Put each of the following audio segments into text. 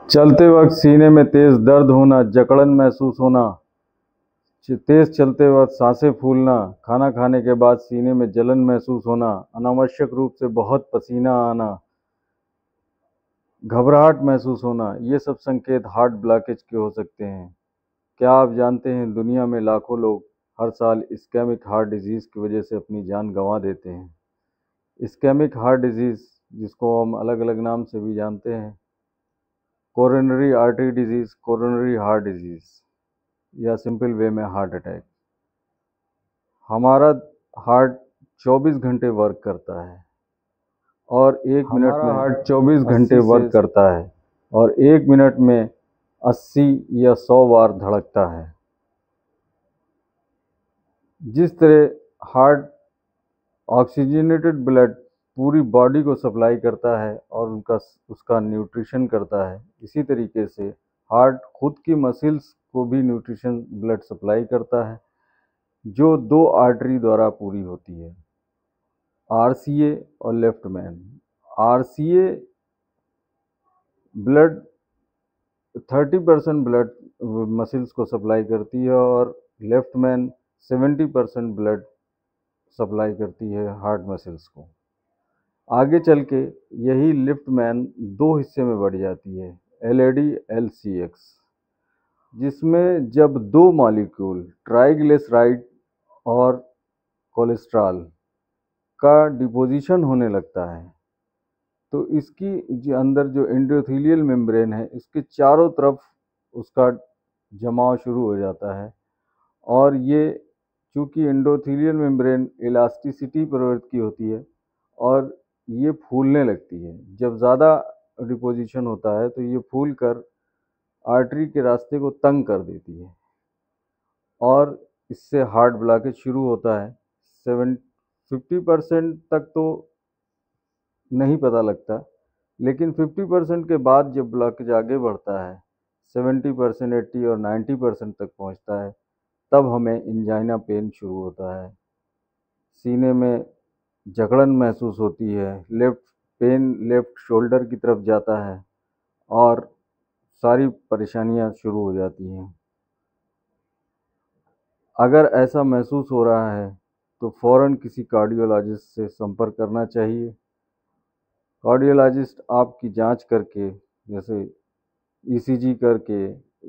चलते वक्त सीने में तेज दर्द होना, जकड़न महसूस होना, तेज चलते वक्त सांसें फूलना, खाना खाने के बाद सीने में जलन महसूस होना, अनावश्यक रूप से बहुत पसीना आना, घबराहट महसूस होना, ये सब संकेत हार्ट ब्लॉकेज के हो सकते हैं। क्या आप जानते हैं दुनिया में लाखों लोग हर साल इस्केमिक हार्ट डिजीज़ की वजह से अपनी जान गंवा देते हैं। इस्केमिक हार्ट डिजीज़, जिसको हम अलग अलग नाम से भी जानते हैं, coronary artery disease, coronary heart disease या सिंपल वे में हार्ट अटैक। हमारा हार्ट 24 घंटे वर्क करता है और एक मिनट में हार्ट 24 घंटे वर्क करता है और एक मिनट में 80 या 100 बार धड़कता है। जिस तरह हार्ट ऑक्सीजनेटेड ब्लड पूरी बॉडी को सप्लाई करता है और उसका न्यूट्रिशन करता है, इसी तरीके से हार्ट खुद की मसल्स को भी न्यूट्रिशन ब्लड सप्लाई करता है, जो दो आर्टरी द्वारा पूरी होती है, आरसीए और left man. RCA blood 30% blood muscles को सप्लाई करती है और लेफ्ट मैन 70% ब्लड सप्लाई करती है हार्ट मसल्स को। आगे चल के यही लिफ्ट मैन दो हिस्से में बढ़ जाती है, एलएडी एलसीएक्स, जिसमें जब दो मॉलिक्यूल ट्राइग्लिसराइड और कोलेस्ट्रॉल का डिपोजिशन होने लगता है तो इसकी जो अंदर जो एंडोथेलियल मेम्ब्रेन है, इसके चारों तरफ उसका जमाव शुरू हो जाता है और ये चूँकि एंडोथेलियल मेम्ब्रेन इलास्टिसिटी प्रवृत्ति की होती है और ये फूलने लगती है। जब ज़्यादा डिपोजिशन होता है तो ये फूल कर आर्टरी के रास्ते को तंग कर देती है और इससे हार्ट ब्लॉकेज शुरू होता है। 50% तक तो नहीं पता लगता, लेकिन 50% के बाद जब ब्लॉकेज आगे बढ़ता है, 70%, 80 और 90% तक पहुंचता है, तब हमें एंजाइना पेन शुरू होता है। सीने में जकड़न महसूस होती है, लेफ्ट शोल्डर की तरफ जाता है और सारी परेशानियां शुरू हो जाती हैं। अगर ऐसा महसूस हो रहा है तो फ़ौरन किसी कार्डियोलॉजिस्ट से संपर्क करना चाहिए। कार्डियोलॉजिस्ट आपकी जांच करके, जैसे ईसीजी करके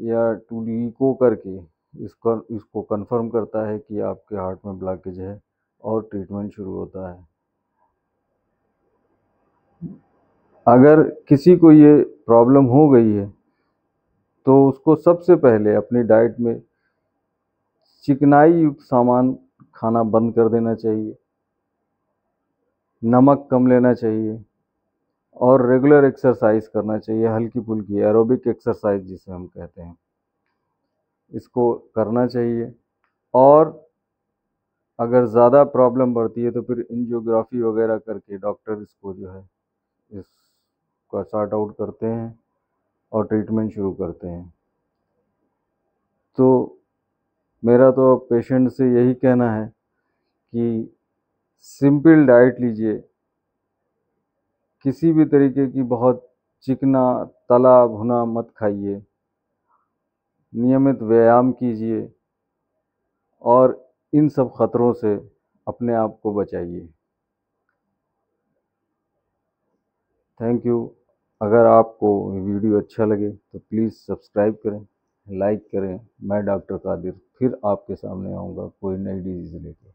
या 2D ईको करके इसको कंफर्म करता है कि आपके हार्ट में ब्लॉकेज है और ट्रीटमेंट शुरू होता है। अगर किसी को ये प्रॉब्लम हो गई है तो उसको सबसे पहले अपनी डाइट में चिकनाई युक्त सामान खाना बंद कर देना चाहिए, नमक कम लेना चाहिए और रेगुलर एक्सरसाइज करना चाहिए, हल्की फुल्की एरोबिक एक्सरसाइज जिसे हम कहते हैं, इसको करना चाहिए। और अगर ज़्यादा प्रॉब्लम बढ़ती है तो फिर एंजियोग्राफी वगैरह करके डॉक्टर इसको जो है इसका सॉर्ट आउट करते हैं और ट्रीटमेंट शुरू करते हैं। तो मेरा तो पेशेंट से यही कहना है कि सिंपल डाइट लीजिए, किसी भी तरीके की बहुत चिकना तला भुना मत खाइए, नियमित व्यायाम कीजिए और इन सब ख़तरों से अपने आप को बचाइए। Thank you. अगर आपको वीडियो अच्छा लगे तो प्लीज़ सब्सक्राइब करें, लाइक करें। मैं डॉक्टर कादिर फिर आपके सामने आऊँगा कोई नई डिजीज़ लेकर।